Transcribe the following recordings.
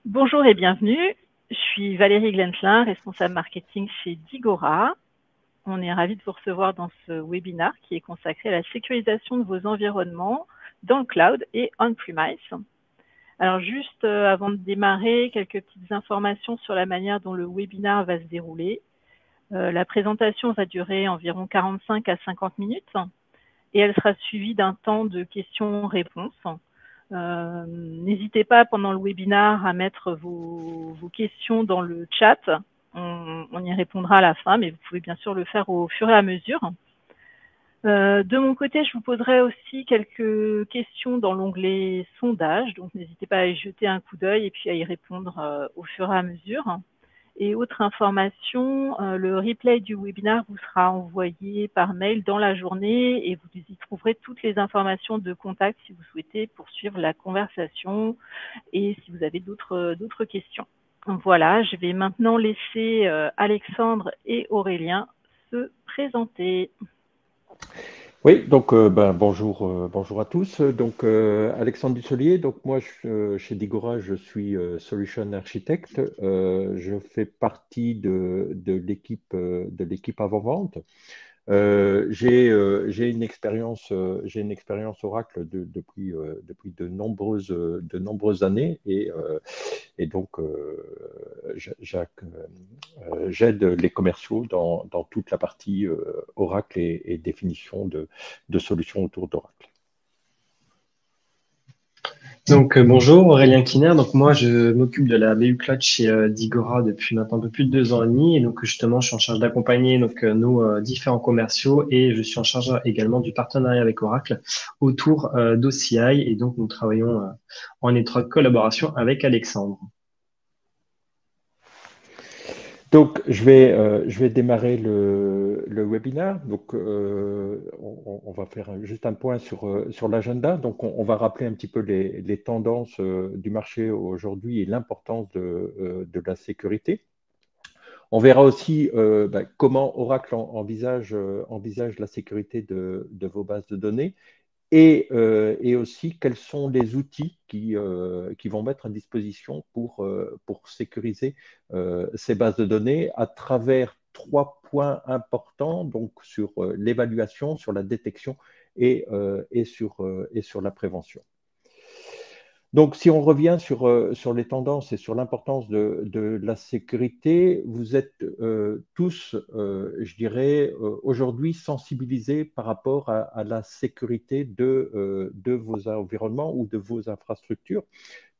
Bonjour et bienvenue. Je suis Valérie Glentlin, responsable marketing chez Digora. On est ravis de vous recevoir dans ce webinaire qui est consacré à la sécurisation de vos environnements dans le cloud et on-premise. Alors juste avant de démarrer, quelques petites informations sur la manière dont le webinaire va se dérouler. La présentation va durer environ 45 à 50 minutes et elle sera suivie d'un temps de questions-réponses. N'hésitez pas pendant le webinaire à mettre vos questions dans le chat. On y répondra à la fin, mais vous pouvez bien sûr le faire au fur et à mesure. De mon côté, je vous poserai aussi quelques questions dans l'onglet sondage, donc n'hésitez pas à y jeter un coup d'œil et puis à y répondre au fur et à mesure. Et autre information, le replay du webinaire vous sera envoyé par mail dans la journée et vous y trouverez toutes les informations de contact si vous souhaitez poursuivre la conversation et si vous avez d'autres questions. Voilà, je vais maintenant laisser Alexandre et Aurélien se présenter. Oui, donc bonjour, bonjour à tous. Alexandre Dussolier, donc moi chez Digora, je suis Solution Architect. Je fais partie de l'équipe avant-vente. J'ai une expérience Oracle depuis de nombreuses années et donc j'aide les commerciaux dans toute la partie Oracle et définition de solutions autour d'Oracle. Bonjour, Aurélien Kiner. Donc moi je m'occupe de la BU Cloud chez Digora depuis maintenant un peu plus de 2 ans et demi. Et donc justement je suis en charge d'accompagner nos différents commerciaux et je suis en charge également du partenariat avec Oracle autour d'OCI. Et donc nous travaillons en étroite collaboration avec Alexandre. Donc, je vais démarrer le webinaire. On va faire juste un point sur l'agenda. Donc, on va rappeler un petit peu les tendances du marché aujourd'hui et l'importance de la sécurité. On verra aussi comment Oracle envisage la sécurité de vos bases de données et aussi quels sont les outils qui vont mettre à disposition pour sécuriser ces bases de données à travers trois points importants, donc sur l'évaluation, sur la détection et sur la prévention. Donc, si on revient sur les tendances et sur l'importance de la sécurité, vous êtes tous, je dirais, aujourd'hui sensibilisés par rapport à la sécurité de vos environnements ou de vos infrastructures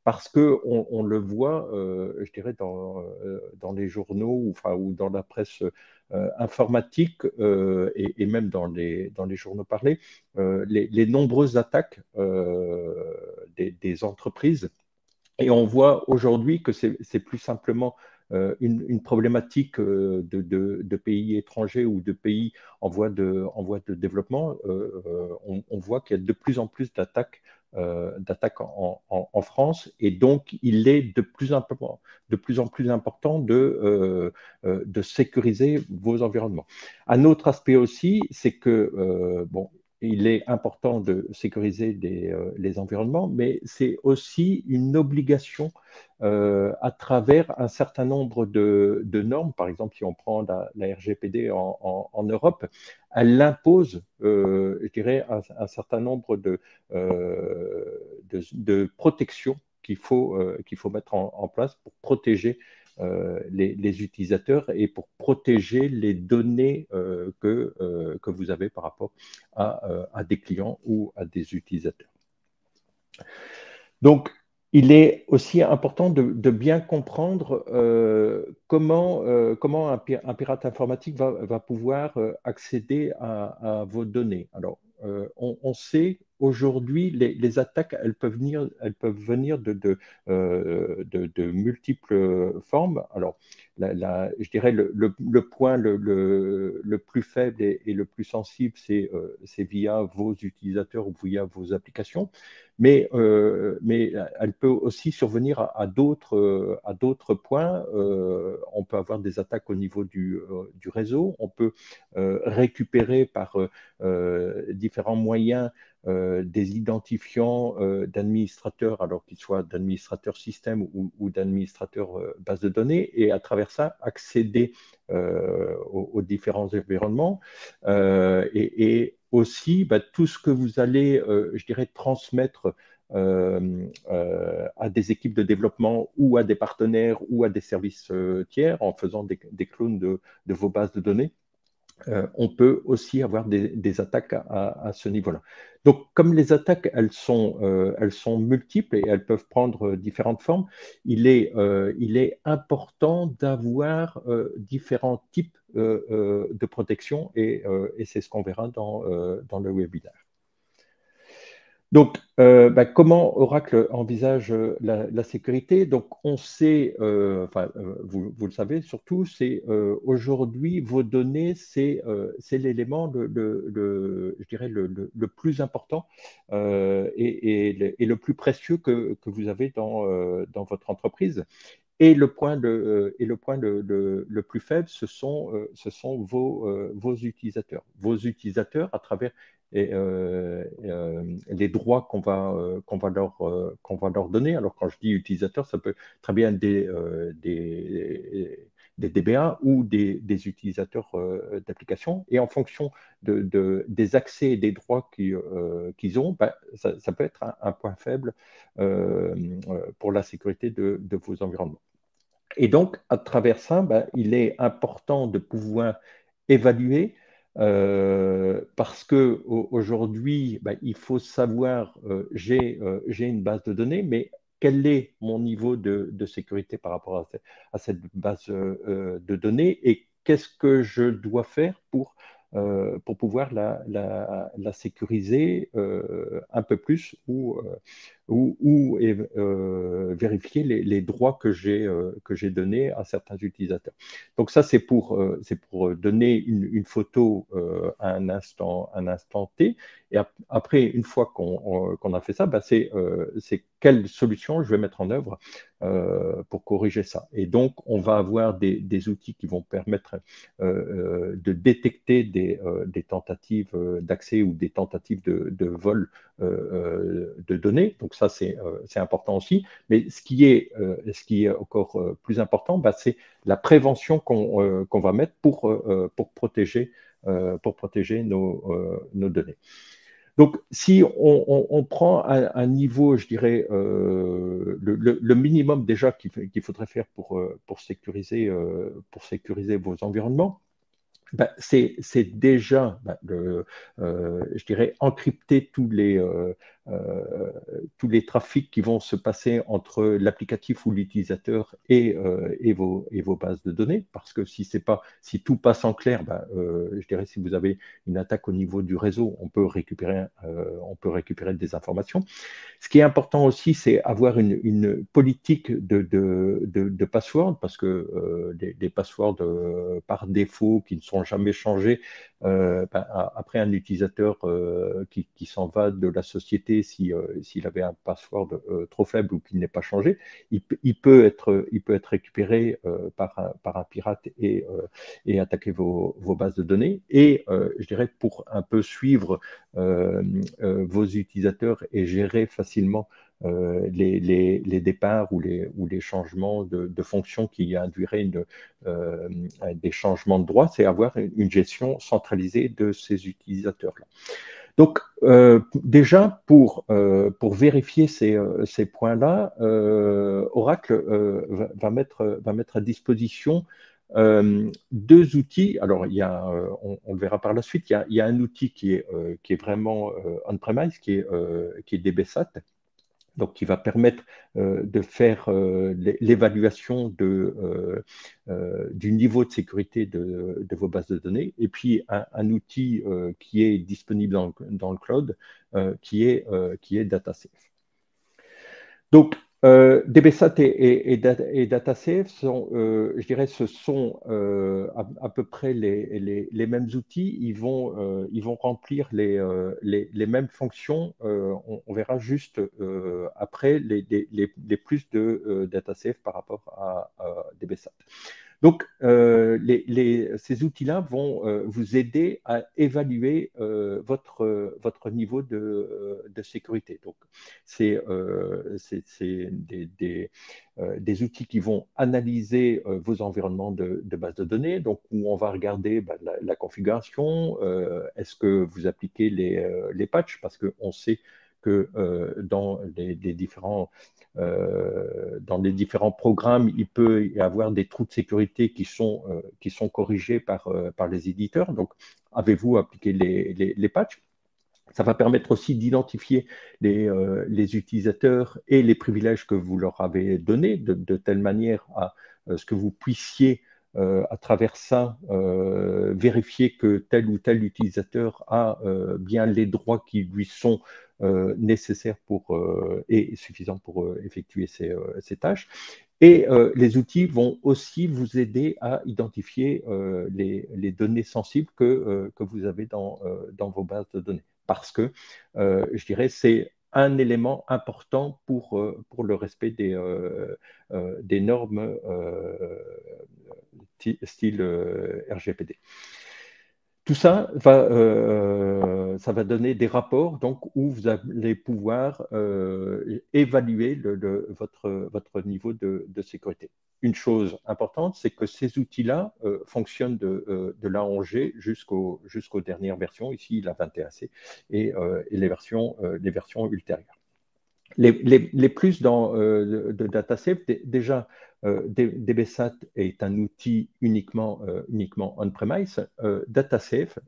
parce qu'on on le voit, je dirais, dans les journaux ou dans la presse informatique et même dans les journaux parlés, les nombreuses attaques des entreprises. Et on voit aujourd'hui que c'est plus simplement une problématique de pays étrangers ou de pays en voie de développement. On voit qu'il y a de plus en plus d'attaques en France et donc il est de plus en plus important de sécuriser vos environnements. Un autre aspect aussi, c'est que bon, il est important de sécuriser les environnements, mais c'est aussi une obligation à travers un certain nombre de normes. Par exemple, si on prend la RGPD en Europe, elle impose, je dirais, un certain nombre de protections qu'il faut mettre en place pour protéger les utilisateurs et pour protéger les données que vous avez par rapport à des clients ou à des utilisateurs. Donc, il est aussi important de bien comprendre comment un pirate informatique va pouvoir accéder à vos données. Alors, on sait aujourd'hui, les attaques, elles peuvent venir de multiples formes. Alors, je dirais le point le plus faible et le plus sensible, c'est via vos utilisateurs ou via vos applications. Mais elle peut aussi survenir à d'autres points. On peut avoir des attaques au niveau du réseau. On peut récupérer par différents moyens des identifiants d'administrateurs, alors qu'ils soient d'administrateurs système ou d'administrateurs base de données, et à travers ça, accéder aux différents environnements. Et aussi, tout ce que vous allez, je dirais, transmettre à des équipes de développement ou à des partenaires ou à des services tiers en faisant des clones de vos bases de données. On peut aussi avoir des attaques à ce niveau-là. Donc, comme les attaques, elles sont multiples et elles peuvent prendre différentes formes, il est important d'avoir différents types de protection et c'est ce qu'on verra dans le webinaire. Donc, comment Oracle envisage la sécurité? Donc, on sait, vous le savez surtout, c'est aujourd'hui vos données, c'est l'élément, je dirais, le plus important et le plus précieux que vous avez dans votre entreprise. Et le point le plus faible, ce sont vos utilisateurs. Vos utilisateurs à travers les droits qu'on va leur donner. Alors, quand je dis utilisateurs, ça peut très bien être des DBA ou des utilisateurs d'applications. Et en fonction des accès et des droits qu'ils ont, ça peut être un point faible pour la sécurité de vos environnements. Et donc, à travers ça, il est important de pouvoir évaluer parce qu'aujourd'hui, il faut savoir, j'ai une base de données, mais quel est mon niveau de sécurité par rapport à cette base de données et qu'est-ce que je dois faire pour pouvoir la sécuriser un peu plus ou vérifier les droits que j'ai donnés à certains utilisateurs. Donc ça, c'est pour donner une photo à un instant T. Et après, une fois qu'on a fait ça, c'est quelle solution je vais mettre en œuvre pour corriger ça. Et donc, on va avoir des outils qui vont permettre de détecter des tentatives d'accès ou des tentatives de vol de données. Donc ça, c'est important aussi. Mais ce qui est encore plus important, c'est la prévention qu'on va mettre pour protéger nos données. Donc, si on prend un niveau, je dirais, le minimum déjà qu'il faudrait faire pour sécuriser vos environnements, c'est déjà, je dirais, encrypter tous les trafics qui vont se passer entre l'applicatif ou l'utilisateur et vos bases de données, parce que si tout passe en clair, je dirais, si vous avez une attaque au niveau du réseau, on peut récupérer des informations. Ce qui est important aussi, c'est avoir une politique de password, parce que les passwords par défaut qui ne sont jamais changés, après un utilisateur qui s'en va de la société, s'il avait un password trop faible ou qu'il n'est pas changé, il peut être récupéré par un pirate et attaquer vos bases de données. Et je dirais, pour un peu suivre vos utilisateurs et gérer facilement les départs ou les changements de fonction qui induiraient des changements de droit, c'est avoir une gestion centralisée de ces utilisateurs-là. Donc, déjà, pour vérifier ces points-là, Oracle va mettre à disposition deux outils. Alors, on le verra par la suite, il y a un outil qui est vraiment on-premise, qui est DBSAT, donc qui va permettre de faire l'évaluation du niveau de sécurité de vos bases de données, et puis un outil qui est disponible dans le cloud, qui est DataSafe. Donc, DBSat et DataSafe sont, je dirais, ce sont à peu près les mêmes outils. Ils vont remplir les mêmes fonctions. On verra juste après les plus de DataSafe par rapport à DBSat. Donc, ces outils-là vont vous aider à évaluer votre niveau de sécurité. Donc, c'est des outils qui vont analyser vos environnements de base de données, donc où on va regarder la configuration, est-ce que vous appliquez les patchs, parce qu'on sait que dans dans les différents programmes, il peut y avoir des trous de sécurité qui sont corrigés par les éditeurs. Donc, avez-vous appliqué les patchs? Ça va permettre aussi d'identifier les utilisateurs et les privilèges que vous leur avez donnés, de telle manière à ce que vous puissiez, à travers ça, vérifier que tel ou tel utilisateur a bien les droits qui lui sont nécessaires et suffisants pour effectuer ces tâches. Et les outils vont aussi vous aider à identifier les données sensibles que vous avez dans vos bases de données. Parce que, je dirais, c'est un élément important pour le respect des normes style RGPD. Tout ça va donner des rapports donc, où vous allez pouvoir évaluer votre niveau de sécurité. Une chose importante, c'est que ces outils-là fonctionnent de l'A11G jusqu'aux dernières versions, ici la 21C, et les versions ultérieures. Les plus de DataSafe, déjà, DBSat est un outil uniquement on-premise. DataSafe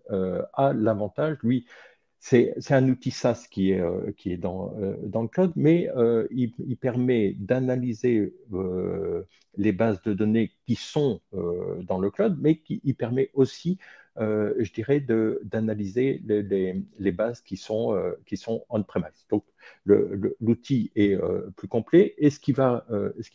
a l'avantage, lui, c'est un outil SaaS qui est dans le cloud, mais il permet d'analyser les bases de données qui sont dans le cloud, mais il permet aussi, je dirais, d'analyser les bases qui sont on-premise. Donc, l'outil est plus complet. Et ce qui va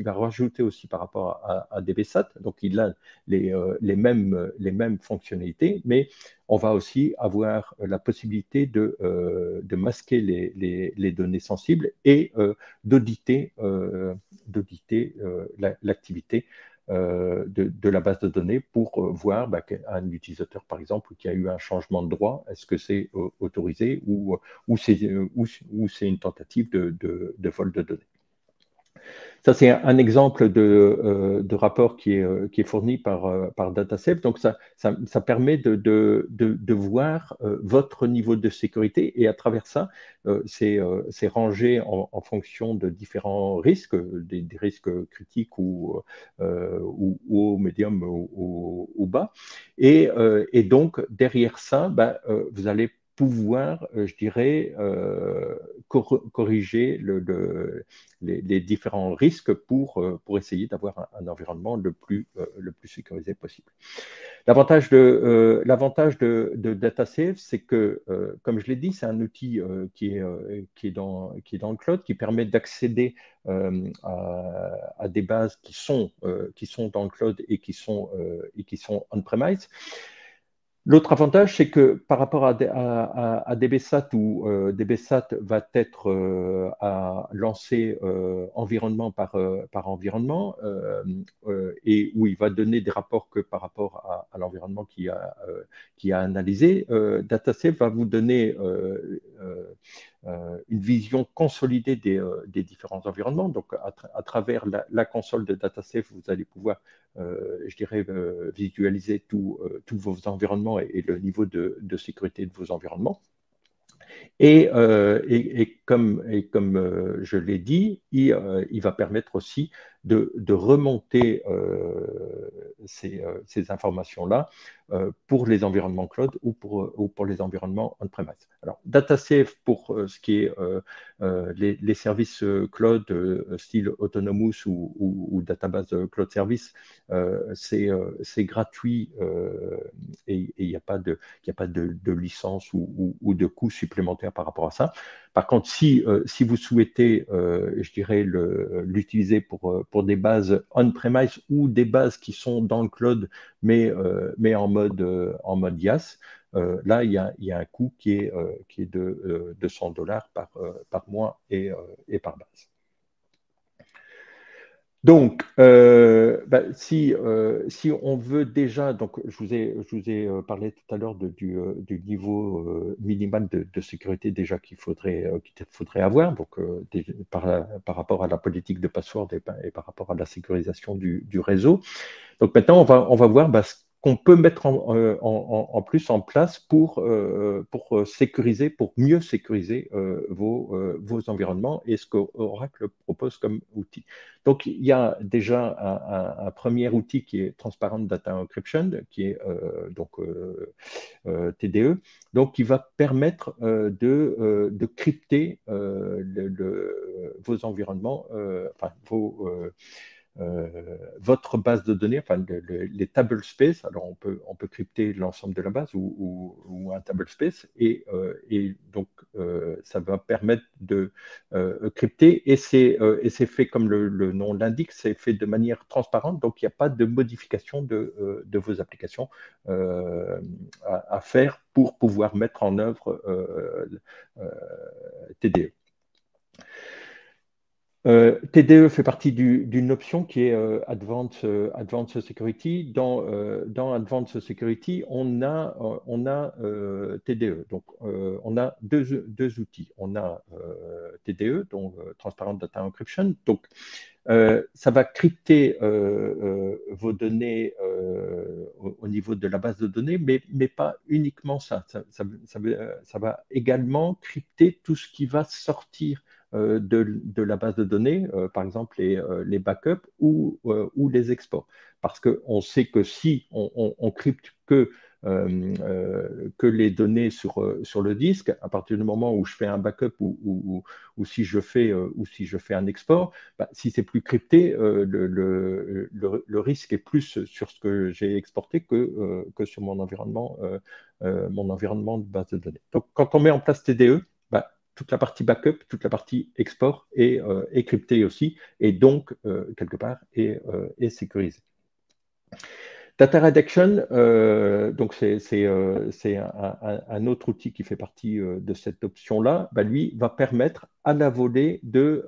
rajouter aussi par rapport à DBSat, donc il a les mêmes fonctionnalités, mais on va aussi avoir la possibilité de masquer les données sensibles et d'auditer l'activité de la base de données pour voir un utilisateur, par exemple, qui a eu un changement de droit, est-ce que c'est autorisé ou c'est une tentative de vol de données. Ça, c'est un exemple de rapport qui est fourni par DataSafe. Donc, ça permet de voir votre niveau de sécurité et à travers ça, c'est rangé en fonction de différents risques, des risques critiques ou au médium ou bas. Et donc, derrière ça, vous allez pouvoir, je dirais, corriger les différents risques pour essayer d'avoir un environnement le plus sécurisé possible. L'avantage de DataSafe, c'est que, comme je l'ai dit, c'est un outil qui est dans le cloud, qui permet d'accéder à des bases qui sont dans le cloud et qui sont on-premise. L'autre avantage, c'est que par rapport à DBSat, où DBSat va être lancé environnement par environnement, et où il va donner des rapports que par rapport à l'environnement qui a analysé, DataSafe va vous donner une vision consolidée des différents environnements. Donc, à travers la console de DataSafe, vous allez pouvoir, je dirais, visualiser tous vos environnements et le niveau de sécurité de vos environnements. Et comme je l'ai dit, il va permettre aussi de remonter ces informations-là pour les environnements cloud ou pour les environnements on-premise. Alors, DataSafe, pour ce qui est les services cloud style Autonomous ou Database Cloud Service, c'est gratuit et il n'y a pas de licence ou de coûts supplémentaires par rapport à ça. Par contre, si vous souhaitez, je dirais, l'utiliser pour des bases on-premise ou des bases qui sont dans le cloud, mais en mode IaaS, là, il y a un coût qui est de $200 par mois et par base. Donc, si on veut déjà, donc je vous ai parlé tout à l'heure du niveau minimal de sécurité déjà qu'il faudrait avoir, donc par rapport à la politique de password et par rapport à la sécurisation du réseau. Donc maintenant, on va voir ce qu'on peut mettre en plus en place pour sécuriser, pour mieux sécuriser vos environnements et ce qu'Oracle propose comme outil. Donc, il y a déjà un premier outil qui est Transparent Data Encryption, qui est TDE, donc qui va permettre de crypter vos environnements, enfin votre base de données, enfin les table space. Alors on peut crypter l'ensemble de la base ou un table space et donc ça va permettre de crypter et c'est fait comme le nom l'indique, c'est fait de manière transparente, donc il n'y a pas de modification de vos applications à faire pour pouvoir mettre en œuvre TDE. TDE fait partie d'une option qui est Advanced Security. Dans Advanced Security, on a TDE. Donc, on a deux outils. On a TDE, donc Transparent Data Encryption. Donc, ça va crypter vos données au niveau de la base de données, mais pas uniquement ça. Ça va également crypter tout ce qui va sortir de la base de données, par exemple les backups ou les exports. Parce qu'on sait que si on crypte que les données sur le disque, à partir du moment où je fais un backup ou si je fais un export, si c'est plus crypté, le risque est plus sur ce que j'ai exporté que sur mon environnement de base de données. Donc, quand on met en place TDE, toute la partie backup, toute la partie export est cryptée aussi, et donc, quelque part, est sécurisée. Data Redaction, donc c'est un autre outil qui fait partie de cette option-là. Lui va permettre à la volée de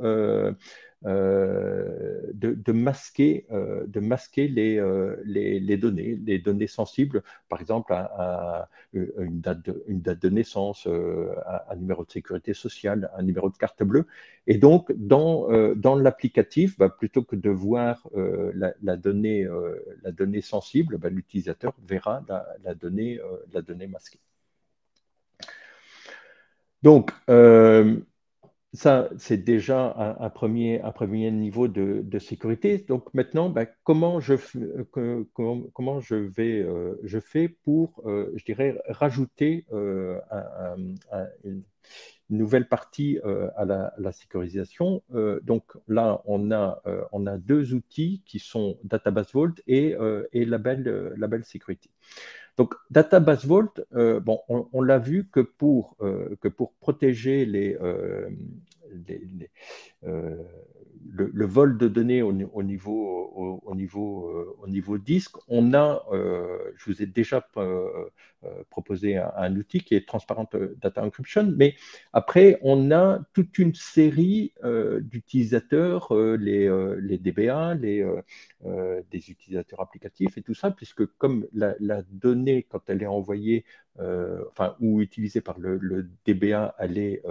masquer les données sensibles, par exemple une date de naissance, un numéro de sécurité sociale, un numéro de carte bleue. Et donc, dans l'applicatif, plutôt que de voir la donnée sensible, l'utilisateur verra la donnée masquée. Donc, ça, c'est déjà un premier niveau de sécurité. Donc maintenant, comment je fais pour, je dirais, rajouter une nouvelle partie à la sécurisation. Donc là, on a deux outils qui sont Database Vault et Label Security. Donc, Database Vault, on l'a vu que pour protéger le vol de données au niveau disque, on a, je vous ai déjà proposé un outil qui est Transparent Data Encryption, mais après, on a toute une série d'utilisateurs, les DBA, des utilisateurs applicatifs et tout ça, puisque comme la donnée, quand elle est envoyée ou utilisée par le DBA, elle est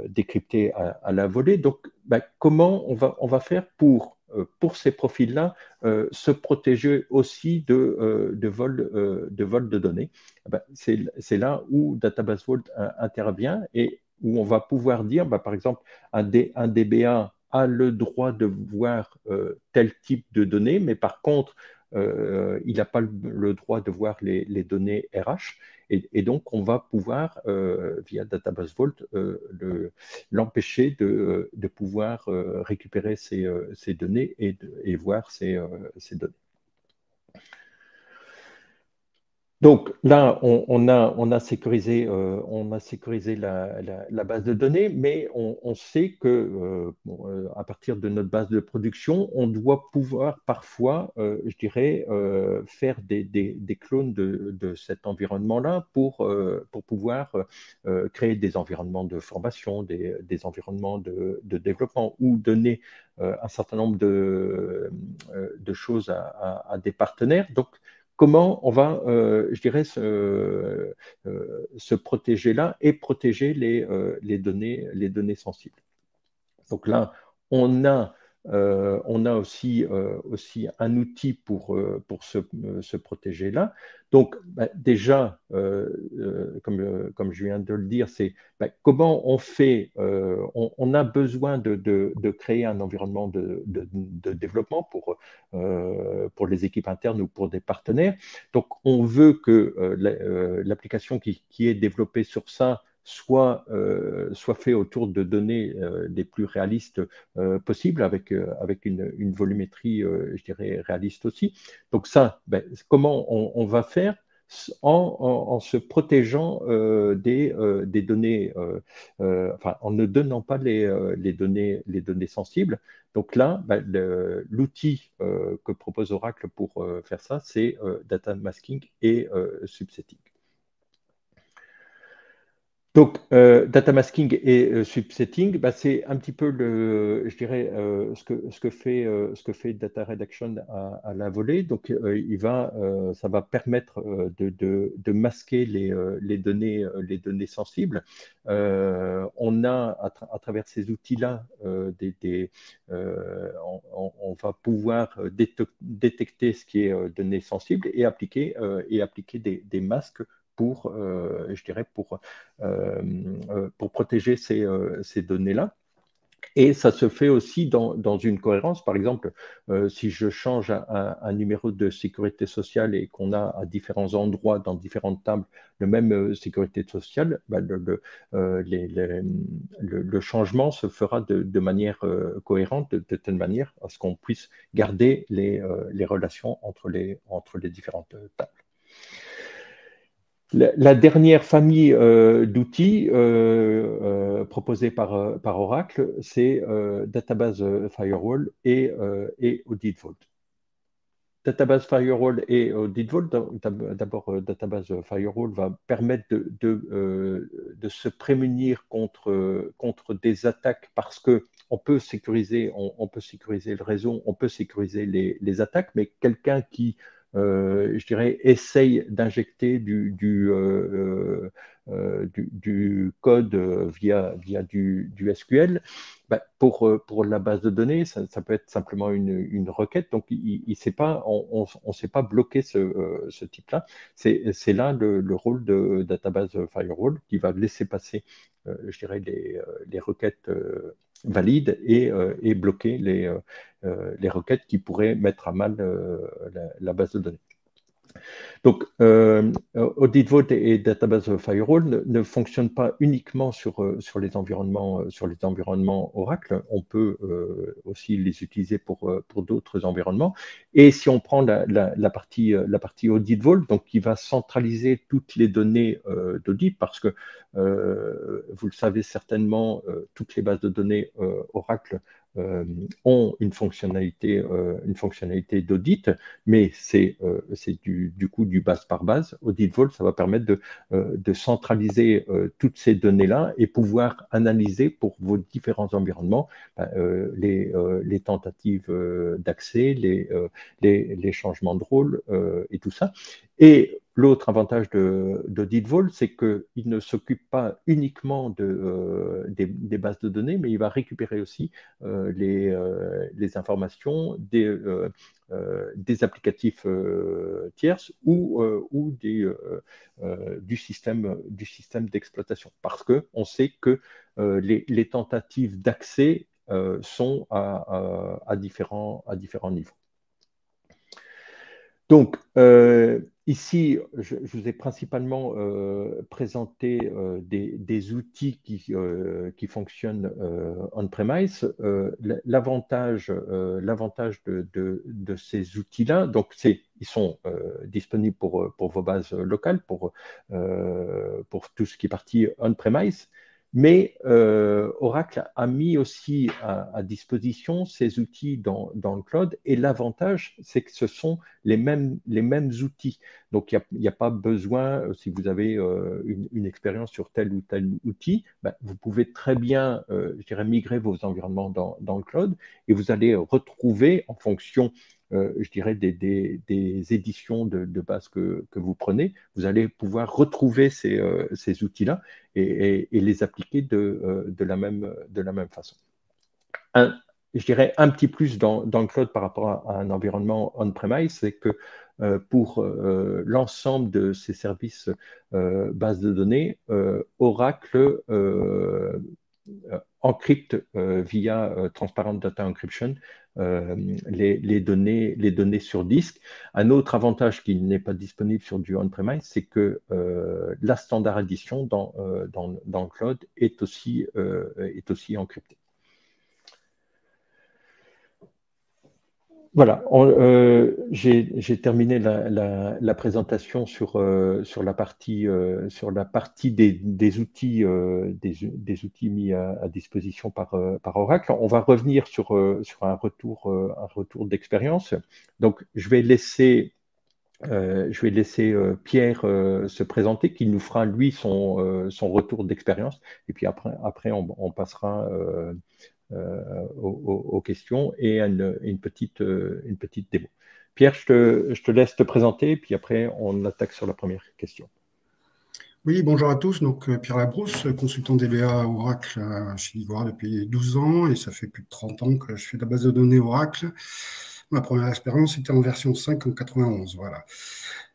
décryptée à la volée. Donc, comment on va faire pour ces profils-là se protéger aussi de vol de données? C'est là où Database Vault intervient et où on va pouvoir dire, par exemple, un DBA a le droit de voir tel type de données, mais par contre, il n'a pas le droit de voir les données RH. Et donc, on va pouvoir, via Database Vault, l'empêcher de pouvoir récupérer ces données et voir ces données. Donc là, on a sécurisé, la base de données, mais on sait que à partir de notre base de production, on doit pouvoir parfois, je dirais, faire des clones de cet environnement-là pour pouvoir créer des environnements de formation, des environnements de développement ou donner un certain nombre de choses à des partenaires. Donc, comment on va, je dirais, se protéger là et protéger les données sensibles. Donc là, on a, on a aussi un outil pour se protéger là. Donc bah, déjà, comme je viens de le dire, c'est bah, comment on fait, on a besoin de créer un environnement de développement pour les équipes internes ou pour des partenaires. Donc on veut que l'application qui est développée sur ça soit fait autour de données les plus réalistes possibles, avec une volumétrie, je dirais, réaliste aussi. Donc ça, ben, comment on va faire en se protégeant des données, enfin, en ne donnant pas les données sensibles. Donc là, ben, l'outil que propose Oracle pour faire ça, c'est data masking et subsetting. Donc, data masking et subsetting, bah, c'est un petit peu je dirais, ce que fait Data Redaction à la volée. Donc, ça va permettre de masquer les données sensibles. On a, à travers ces outils-là, on va pouvoir détecter ce qui est données sensibles et appliquer des masques je dirais, pour protéger ces données-là. Et ça se fait aussi dans une cohérence. Par exemple, si je change un numéro de sécurité sociale et qu'on a à différents endroits, dans différentes tables, le même sécurité sociale, bah, le changement se fera de manière cohérente, de telle manière à ce qu'on puisse garder les relations entre les différentes tables. La dernière famille d'outils proposée par Oracle, c'est Database Firewall et Audit Vault. Database Firewall et Audit Vault, d'abord Database Firewall va permettre de se prémunir contre des attaques parce que on peut sécuriser le réseau, on peut sécuriser les attaques, mais quelqu'un qui je dirais, essaye d'injecter du code via du SQL, bah, pour la base de données, ça peut être simplement une requête. Donc, on ne sait pas bloquer ce type-là. C'est là le rôle de Database Firewall qui va laisser passer, je dirais, les requêtes valides et bloquer les requêtes qui pourraient mettre à mal la base de données. Donc, Audit Vault et Database Firewall ne fonctionnent pas uniquement sur les environnements Oracle. On peut aussi les utiliser pour d'autres environnements. Et si on prend la partie Audit Vault, donc qui va centraliser toutes les données d'audit, parce que vous le savez certainement, toutes les bases de données Oracle ont une fonctionnalité d'audit, mais c'est du coup du base par base. Audit Vault, ça va permettre de centraliser toutes ces données-là et pouvoir analyser pour vos différents environnements les tentatives d'accès, les changements de rôle et tout ça. Et l'autre avantage d'Audit Vault, c'est qu'il ne s'occupe pas uniquement des bases de données, mais il va récupérer aussi les informations des applicatifs tierces ou du système d'exploitation. Parce qu'on sait que les tentatives d'accès sont à différents niveaux. Donc, ici, je vous ai principalement présenté des outils qui fonctionnent on-premise. L'avantage de ces outils-là, donc ils sont disponibles pour vos bases locales, pour tout ce qui est partie on-premise. Mais Oracle a mis aussi à disposition ces outils dans le cloud. Et l'avantage, c'est que ce sont les mêmes outils. Donc, il n'y a pas besoin, si vous avez une expérience sur tel ou tel outil, ben, vous pouvez très bien, je dirais, migrer vos environnements dans le cloud et vous allez retrouver, en fonction, je dirais, des éditions de base que vous prenez, vous allez pouvoir retrouver ces outils-là et les appliquer de la même façon. Je dirais un petit plus dans le cloud par rapport à un environnement on-premise, c'est que pour l'ensemble de ces services bases de données, Oracle encrypte via Transparent Data Encryption les données sur disque. Un autre avantage qui n'est pas disponible sur du on-premise, c'est que la standardisation dans le cloud est aussi encryptée. Voilà, j'ai terminé la présentation sur la partie des outils mis à disposition par Oracle. On va revenir sur un retour d'expérience. Donc, je vais laisser Pierre se présenter, qui nous fera lui son retour d'expérience. Et puis après on passera aux questions et à une petite démo. Pierre, je te laisse te présenter, puis après, on attaque sur la première question. Oui, bonjour à tous. Donc, Pierre Labrousse, consultant DBA Oracle chez Digora depuis 12 ans, et ça fait plus de 30 ans que je fais de la base de données Oracle. Ma première expérience était en version 5 en 91. Voilà.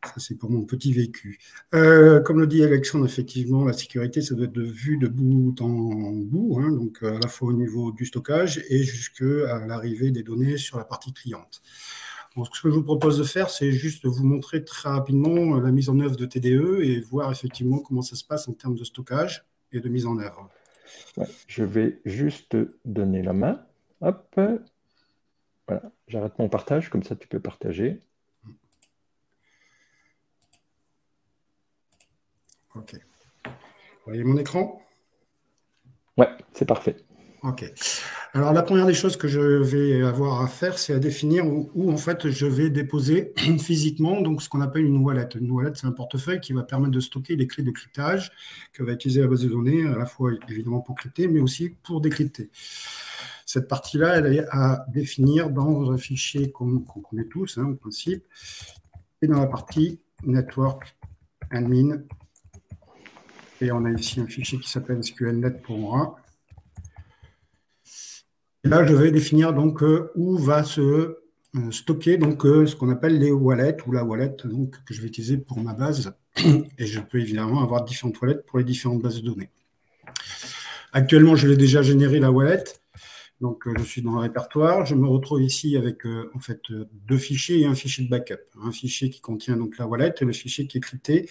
Ça, c'est pour mon petit vécu. Comme le dit Alexandre, effectivement, la sécurité, ça doit être vu de bout en bout, hein, donc à la fois au niveau du stockage et jusqu'à l'arrivée des données sur la partie cliente. Donc, ce que je vous propose de faire, c'est juste de vous montrer très rapidement la mise en œuvre de TDE et voir effectivement comment ça se passe en termes de stockage et de mise en œuvre. Ouais, je vais juste te donner la main. Hop. Voilà, j'arrête mon partage, comme ça tu peux partager. OK. Vous voyez mon écran? Ouais, c'est parfait. OK. Alors, la première des choses que je vais avoir à faire, c'est à définir où en fait, je vais déposer physiquement donc, ce qu'on appelle une wallet. Une wallet, c'est un portefeuille qui va permettre de stocker les clés de cryptage que va utiliser la base de données, à la fois évidemment pour crypter, mais aussi pour décrypter. Cette partie-là, elle est à définir dans un fichier qu'on connaît tous, hein, en principe, et dans la partie Network Admin. Et on a ici un fichier qui s'appelle SQLnet pour moi. Et là, je vais définir donc où va se stocker donc, ce qu'on appelle les wallets ou la wallet donc, que je vais utiliser pour ma base. Et je peux évidemment avoir différentes wallets pour les différentes bases de données. Actuellement, je l'ai déjà généré la wallet. Donc, je suis dans le répertoire. Je me retrouve ici avec en fait, deux fichiers et un fichier de backup. Un fichier qui contient donc, la wallet et le fichier qui est crypté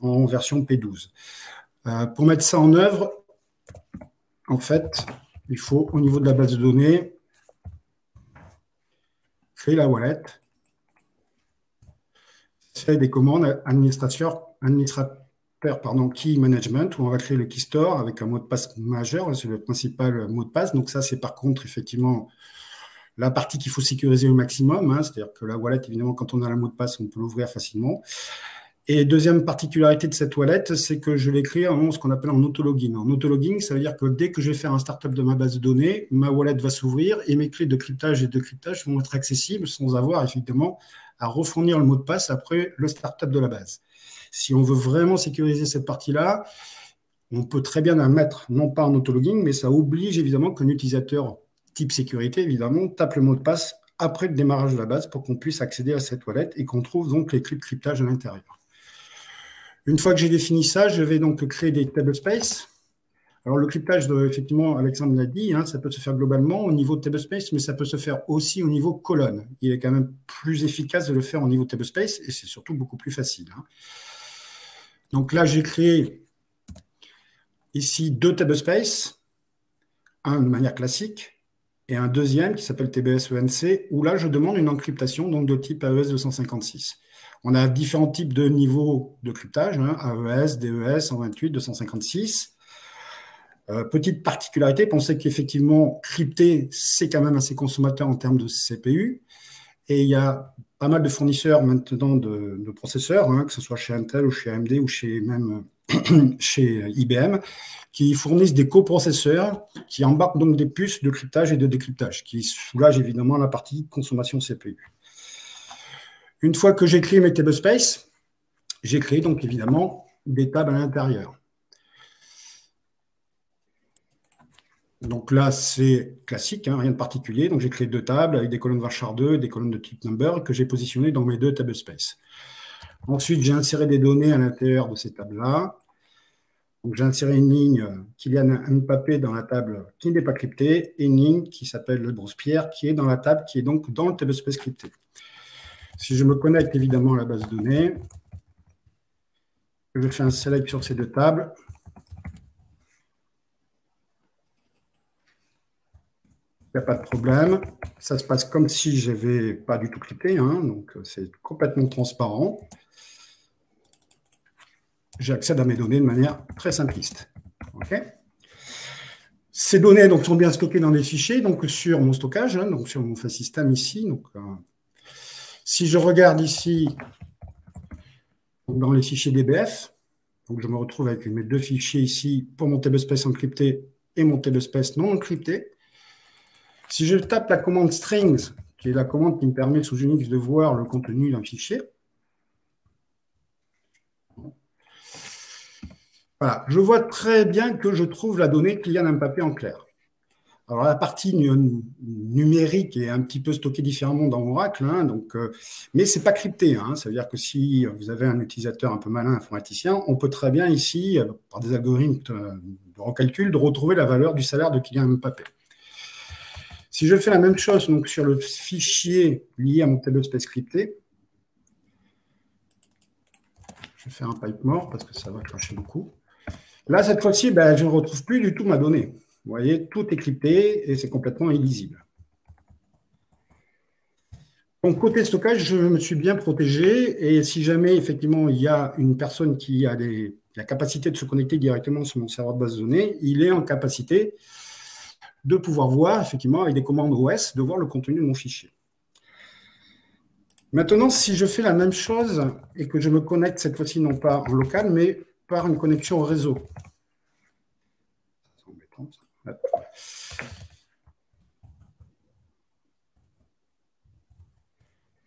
en version P12. Pour mettre ça en œuvre, en fait, il faut, au niveau de la base de données, créer la wallet, faire des commandes administrateur key management, où on va créer le key store avec un mot de passe majeur, c'est le principal mot de passe. Donc ça, c'est par contre, effectivement, la partie qu'il faut sécuriser au maximum, hein, c'est-à-dire que la wallet, évidemment, quand on a le mot de passe, on peut l'ouvrir facilement. Et deuxième particularité de cette wallet, c'est que je l'ai créée en ce qu'on appelle en autologging. En autologging, ça veut dire que dès que je vais faire un startup de ma base de données, ma wallet va s'ouvrir et mes clés de cryptage et de cryptage vont être accessibles sans avoir effectivement à refournir le mot de passe après le startup de la base. Si on veut vraiment sécuriser cette partie-là, on peut très bien la mettre, non pas en autologging, mais ça oblige évidemment qu'un utilisateur type sécurité, évidemment, tape le mot de passe après le démarrage de la base pour qu'on puisse accéder à cette wallet et qu'on trouve donc les clés de cryptage à l'intérieur. Une fois que j'ai défini ça, je vais donc créer des tablespaces Alors, le cryptage, effectivement, Alexandre l'a dit, hein, ça peut se faire globalement au niveau de tablespace, mais ça peut se faire aussi au niveau colonne. Il est quand même plus efficace de le faire au niveau tablespace et c'est surtout beaucoup plus facile. Hein. Donc là, j'ai créé ici 2 tablespaces, un de manière classique et un deuxième qui s'appelle TBS-ENC, où là, je demande une encryptation donc de type AES 256. On a différents types de niveaux de cryptage, hein, AES, DES, 128, 256. Petite particularité, pensez qu'effectivement, crypter, c'est quand même assez consommateur en termes de CPU. Et il y a pas mal de fournisseurs maintenant de processeurs, hein, que ce soit chez Intel ou chez AMD ou même chez IBM, qui fournissent des coprocesseurs qui embarquent donc des puces de cryptage et de décryptage, qui soulagent évidemment la partie consommation CPU. Une fois que j'ai créé mes tablespaces, j'ai créé donc évidemment des tables à l'intérieur. Donc là, c'est classique, hein, rien de particulier. Donc j'ai créé 2 tables avec des colonnes varchar 2 et des colonnes de type number que j'ai positionnées dans mes 2 tablespaces. Ensuite, j'ai inséré des données à l'intérieur de ces tables-là. Donc j'ai inséré une ligne Kylian Mbappé dans la table qui n'est pas cryptée et une ligne qui s'appelle le Bruce-Pierre qui est dans la table qui est donc dans le tablespace crypté. Si je me connecte évidemment à la base de données, je fais un select sur ces 2 tables. Il n'y a pas de problème. Ça se passe comme si je n'avais pas du tout crypté, hein, donc c'est complètement transparent. J'accède à mes données de manière très simpliste. Okay. Ces données donc, sont bien stockées dans des fichiers, donc sur mon stockage, hein, donc sur mon file system ici. Donc, si je regarde ici, donc dans les fichiers DBF, donc je me retrouve avec mes 2 fichiers ici pour mon tablespace encrypté et mon tablespace non encrypté. Si je tape la commande strings, qui est la commande qui me permet sous Unix de voir le contenu d'un fichier, voilà, je vois très bien que je trouve la donnée Kylian Mbappé en clair. Alors la partie numérique est un petit peu stockée différemment dans Oracle, hein, donc, mais ce n'est pas crypté. Hein, ça veut dire que si vous avez un utilisateur un peu malin, informaticien, on peut très bien ici, par des algorithmes de recalcul, de retrouver la valeur du salaire de Kylian Mbappé. Si je fais la même chose donc, sur le fichier lié à mon tablespace crypté, je vais faire un pipe mort parce que ça va cracher beaucoup. Là, cette fois-ci, je ne retrouve plus du tout ma donnée. Vous voyez, tout est crypté et c'est complètement illisible. Donc, côté stockage, je me suis bien protégé. Et si jamais, effectivement, il y a une personne qui a la capacité de se connecter directement sur mon serveur de base de données, il est en capacité de pouvoir voir, effectivement, avec des commandes OS, de voir le contenu de mon fichier. Maintenant, si je fais la même chose et que je me connecte cette fois-ci non pas en local, mais par une connexion au réseau. C'est embêtant, ça.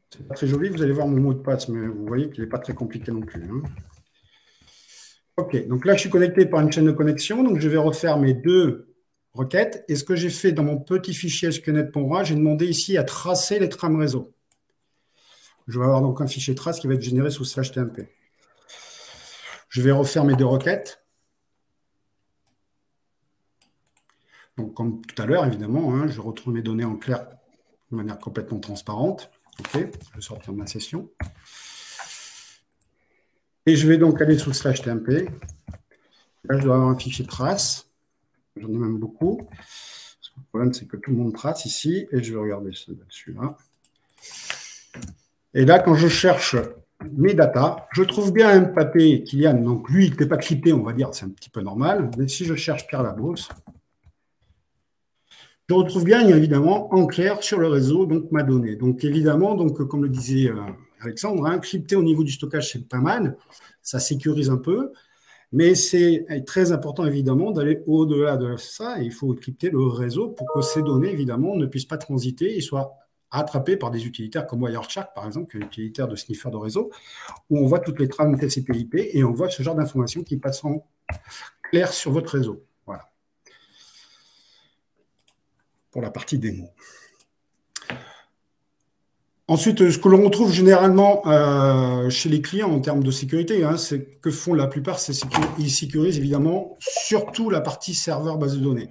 C'est pas très joli, vous allez voir mon mot de passe, mais vous voyez qu'il n'est pas très compliqué non plus. Hein. OK, donc là, je suis connecté par une chaîne de connexion, donc je vais refaire mes 2 requêtes. Et ce que j'ai fait dans mon petit fichier SQLnet.ra, j'ai demandé ici à tracer les trames réseau. Je vais avoir donc un fichier trace qui va être généré sous /tmp. Je vais refaire mes 2 requêtes. Donc, comme tout à l'heure, évidemment, hein, je retrouve mes données en clair de manière complètement transparente. OK, je vais sortir de ma session. Et je vais donc aller sous /tmp. Là, je dois avoir un fichier trace. J'en ai même beaucoup. Le problème, c'est que tout le monde trace ici. Et je vais regarder celui-là. Et là, quand je cherche mes datas, je trouve bien un Mbappé Kylian. Donc, lui, il n'était pas crypté, on va dire. C'est un petit peu normal. Mais si je cherche Pierre Labrousse, je retrouve bien, évidemment, en clair sur le réseau, donc ma donnée. Donc, évidemment, donc, comme le disait Alexandre, hein, crypter au niveau du stockage, c'est pas mal. Ça sécurise un peu. Mais c'est très important, évidemment, d'aller au-delà de ça. Et il faut crypter le réseau pour que ces données, évidemment, ne puissent pas transiter et soient attrapées par des utilitaires comme Wireshark, par exemple, qui est un utilitaire de sniffer de réseau, où on voit toutes les trames TCP/IP et on voit ce genre d'informations qui passent en clair sur votre réseau. Voilà. Pour la partie démo. Ensuite, ce que l'on retrouve généralement chez les clients en termes de sécurité, hein, c'est que font la plupart, c'est qu'ils sécurisent évidemment surtout la partie serveur base de données.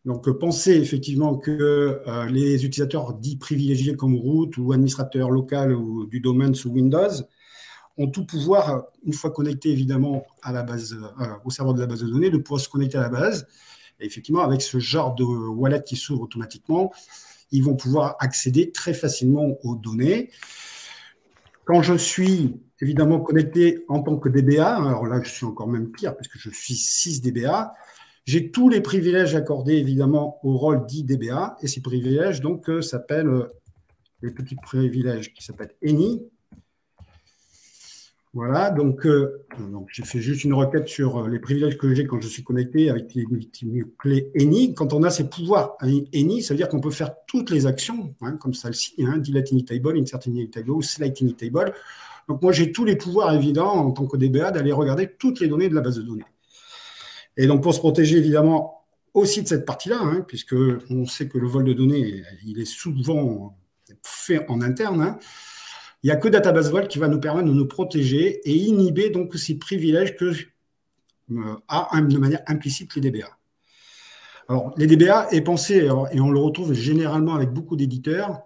Donc, pensez effectivement que les utilisateurs dits privilégiés comme root ou administrateur local ou du domaine sous Windows ont tout pouvoir, une fois connectés évidemment à la base, au serveur de la base de données, de pouvoir se connecter à la base. Et effectivement, avec ce genre de wallet qui s'ouvre automatiquement, ils vont pouvoir accéder très facilement aux données. Quand je suis évidemment connecté en tant que DBA, alors là, je suis encore même pire puisque je suis 6 DBA, j'ai tous les privilèges accordés évidemment au rôle dit DBA, et ces privilèges donc s'appellent les petits privilèges qui s'appellent ENI. Voilà, donc j'ai fait juste une requête sur les privilèges que j'ai quand je suis connecté avec les multi-clés ENI. Quand on a ces pouvoirs ENI, ça veut dire qu'on peut faire toutes les actions, hein, comme celle-ci, hein, delete any table, insert any table, select any table. Donc moi, j'ai tous les pouvoirs évidents en tant que DBA d'aller regarder toutes les données de la base de données. Et donc pour se protéger évidemment aussi de cette partie-là, hein, puisque on sait que le vol de données, il est souvent fait en interne, hein, il n'y a que Database Vault qui va nous permettre de nous protéger et inhiber donc ces privilèges que a de manière implicite les DBA. Alors, les DBA est pensé, et on le retrouve généralement avec beaucoup d'éditeurs,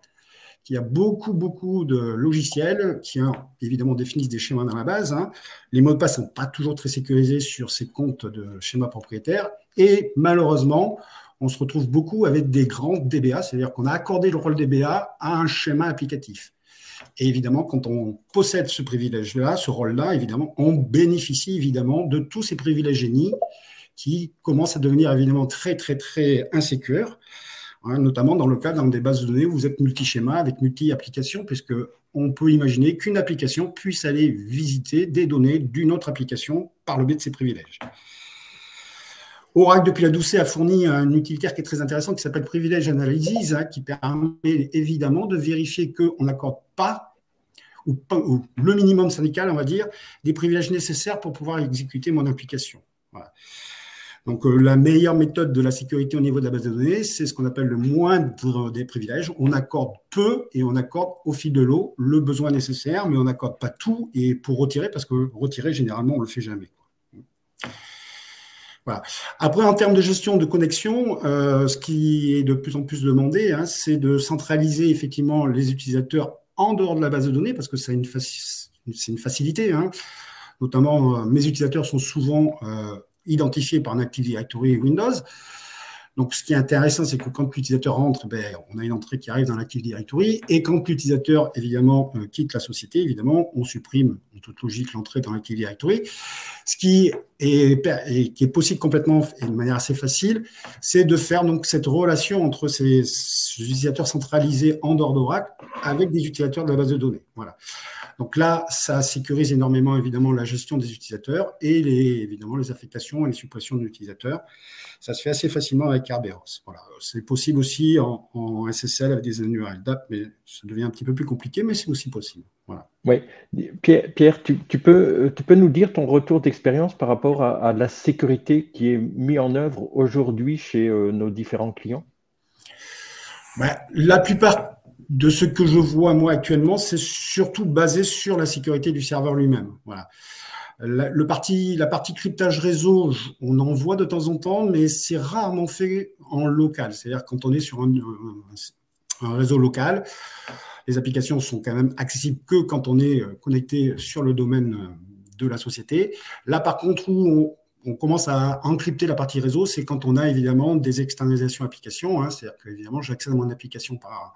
qu'il y a beaucoup de logiciels qui évidemment définissent des schémas dans la base. Hein. Les mots de passe ne sont pas toujours très sécurisés sur ces comptes de schémas propriétaires. Et malheureusement, on se retrouve beaucoup avec des grands DBA, c'est-à-dire qu'on a accordé le rôle DBA à un schéma applicatif. Et évidemment, quand on possède ce privilège-là, ce rôle-là, évidemment, on bénéficie évidemment de tous ces privilèges génies qui commencent à devenir évidemment très insécures, hein, notamment dans le cas dans des bases de données où vous êtes multi-schéma avec multi-applications, puisque on peut imaginer qu'une application puisse aller visiter des données d'une autre application par le biais de ces privilèges. Oracle, depuis la Doucet, a fourni un utilitaire qui est très intéressant qui s'appelle Privilege Analysis, hein, qui permet évidemment de vérifier qu'on n'accorde pas, ou le minimum syndical, on va dire, des privilèges nécessaires pour pouvoir exécuter mon application. Voilà. Donc, la meilleure méthode de la sécurité au niveau de la base de données, c'est ce qu'on appelle le moindre des privilèges. On accorde peu et on accorde au fil de l'eau le besoin nécessaire, mais on n'accorde pas tout et pour retirer, parce que retirer, généralement, on ne le fait jamais. Voilà. Après, en termes de gestion de connexion, ce qui est de plus en plus demandé, hein, c'est de centraliser effectivement les utilisateurs en dehors de la base de données, parce que c'est une facilité. Hein. Notamment, mes utilisateurs sont souvent identifiés par un Active Directory Windows. Donc, ce qui est intéressant, c'est que quand l'utilisateur rentre, on a une entrée qui arrive dans l'Active Directory. Et quand l'utilisateur, évidemment, quitte la société, évidemment, on supprime, en toute logique, l'entrée dans l'Active Directory. Ce qui est possible complètement et de manière assez facile, c'est de faire donc cette relation entre ces utilisateurs centralisés en dehors d'Oracle avec des utilisateurs de la base de données. Voilà. Donc là, ça sécurise énormément, évidemment, la gestion des utilisateurs et évidemment les affectations et les suppressions d'utilisateurs. Ça se fait assez facilement avec Kerberos. Voilà. C'est possible aussi en SSL avec des URL DAP, mais ça devient un petit peu plus compliqué, mais c'est aussi possible. Voilà. Oui. Pierre, tu peux nous dire ton retour d'expérience par rapport à la sécurité qui est mise en œuvre aujourd'hui chez nos différents clients? La plupart de ce que je vois moi actuellement, c'est surtout basé sur la sécurité du serveur lui-même. Voilà. La partie cryptage réseau, on en voit de temps en temps, mais c'est rarement fait en local. C'est-à-dire quand on est sur un réseau local, les applications sont quand même accessibles que quand on est connecté sur le domaine de la société. Là, par contre, où on commence à encrypter la partie réseau, c'est quand on a évidemment des externalisations applications. Hein, c'est-à-dire que évidemment, j'accède à mon application par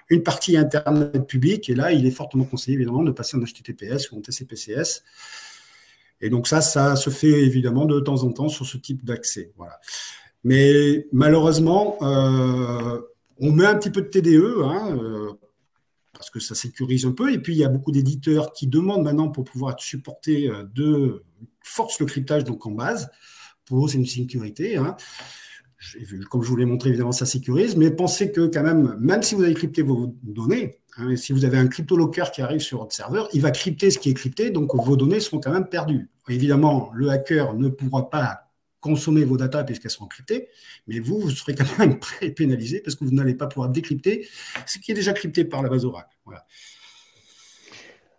une partie Internet publique, et là, il est fortement conseillé évidemment de passer en HTTPS ou en TCP/CS. Et donc ça se fait évidemment de temps en temps sur ce type d'accès. Voilà. Mais malheureusement, on met un petit peu de TDE, hein, parce que ça sécurise un peu. Et puis, il y a beaucoup d'éditeurs qui demandent maintenant pour pouvoir être supportés de force le cryptage donc en base pour une sécurité. Hein. Comme je vous l'ai montré, évidemment, ça sécurise. Mais pensez que quand même si vous avez crypté vos données, hein, si vous avez un cryptolocker qui arrive sur votre serveur, il va crypter ce qui est crypté, donc vos données seront quand même perdues. Évidemment, le hacker ne pourra pas consommer vos datas puisqu'elles sont encryptées, mais vous serez quand même pénalisé parce que vous n'allez pas pouvoir décrypter ce qui est déjà crypté par la base Oracle. Voilà.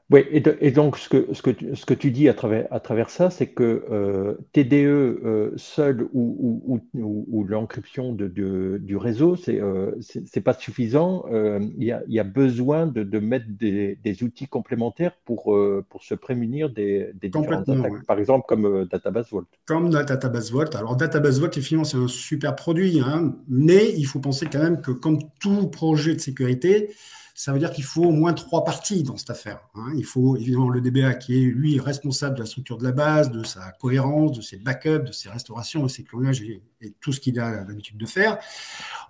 Oui, et donc ce que tu dis à travers ça, c'est que TDE seul ou l'encryption du réseau, c'est pas suffisant. Il y a besoin de mettre des outils complémentaires pour se prémunir des différentes Complètement, attaques. ouais. Par exemple, comme Database Vault. Comme la Database Vault. Alors, Database Vault, effectivement, c'est un super produit, hein, mais il faut penser quand même que, comme tout projet de sécurité, ça veut dire qu'il faut au moins 3 parties dans cette affaire, hein. Il faut évidemment le DBA qui est, lui, responsable de la structure de la base, de sa cohérence, de ses backups, de ses restaurations, de ses clonages et tout ce qu'il a l'habitude de faire.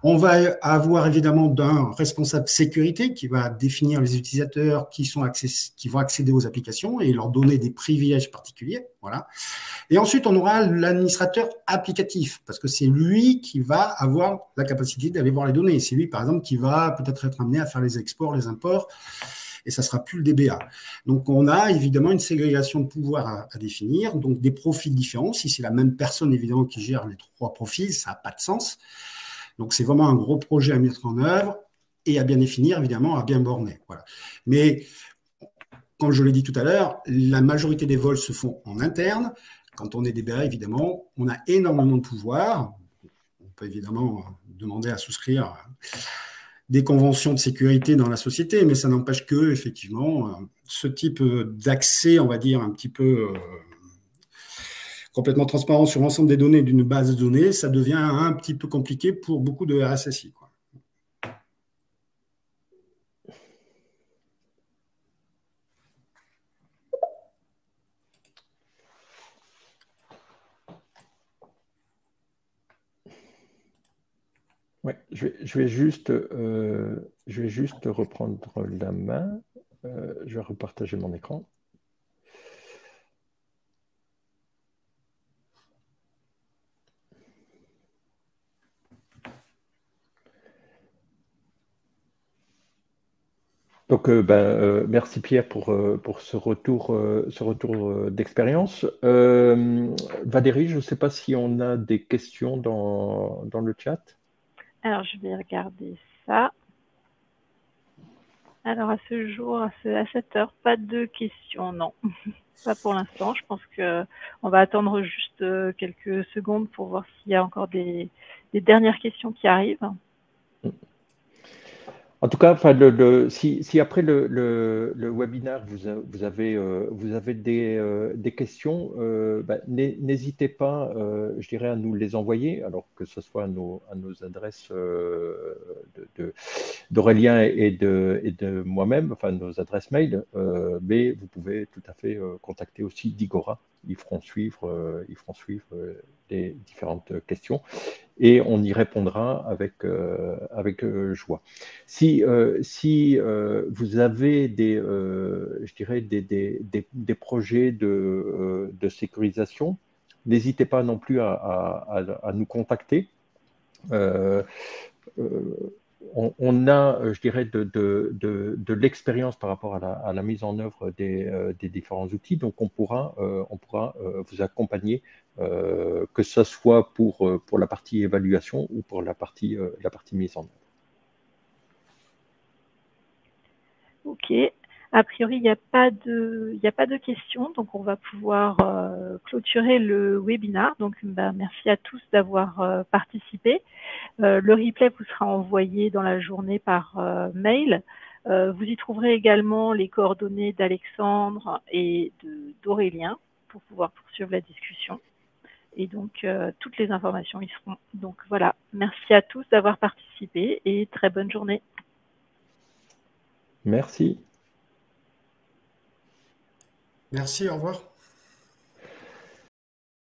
On va avoir évidemment d'un responsable sécurité qui va définir les utilisateurs qui vont accéder aux applications et leur donner des privilèges particuliers. Voilà. Et ensuite, on aura l'administrateur applicatif, parce que c'est lui qui va avoir la capacité d'aller voir les données. C'est lui, par exemple, qui va peut-être être amené à faire les exports, les imports, et ça ne sera plus le DBA. Donc, on a évidemment une ségrégation de pouvoir à définir, donc des profils différents. Si c'est la même personne, évidemment, qui gère les 3 profils, ça n'a pas de sens. Donc, c'est vraiment un gros projet à mettre en œuvre et à bien définir, évidemment, à bien borner. Voilà. Mais, comme je l'ai dit tout à l'heure, la majorité des vols se font en interne. Quand on est DBA, évidemment, on a énormément de pouvoir. On peut évidemment demander à souscrire des conventions de sécurité dans la société, mais ça n'empêche que, effectivement, ce type d'accès, on va dire, un petit peu complètement transparent sur l'ensemble des données d'une base de données, ça devient un petit peu compliqué pour beaucoup de RSSI, quoi. Ouais, je vais juste reprendre la main. Je vais repartager mon écran. Donc, merci Pierre pour ce retour d'expérience. Valérie, je ne sais pas si on a des questions dans le chat. Alors, je vais regarder ça. Alors, à ce jour, à cette heure, pas de questions, non. Pas pour l'instant. Je pense qu'on va attendre juste quelques secondes pour voir s'il y a encore des dernières questions qui arrivent. En tout cas, si après le webinaire, vous avez des questions, n'hésitez pas, je dirais, à nous les envoyer, alors que ce soit à nos adresses d'Aurélien et de moi-même, enfin nos adresses mail, mais vous pouvez tout à fait contacter aussi Digora. Ils feront suivre les différentes questions et on y répondra avec joie. Si vous avez je dirais des projets de sécurisation, n'hésitez pas non plus à nous contacter. On a, je dirais, de l'expérience par rapport à la mise en œuvre des différents outils, donc on pourra vous accompagner, que ce soit pour la partie évaluation ou pour la partie mise en œuvre. Ok. A priori, il n'y a pas de questions, donc on va pouvoir clôturer le webinaire. Donc, merci à tous d'avoir participé. Le replay vous sera envoyé dans la journée par mail. Vous y trouverez également les coordonnées d'Alexandre et d'Aurélien pour pouvoir poursuivre la discussion. Et donc, toutes les informations y seront. Donc voilà, merci à tous d'avoir participé et très bonne journée. Merci. Merci, au revoir.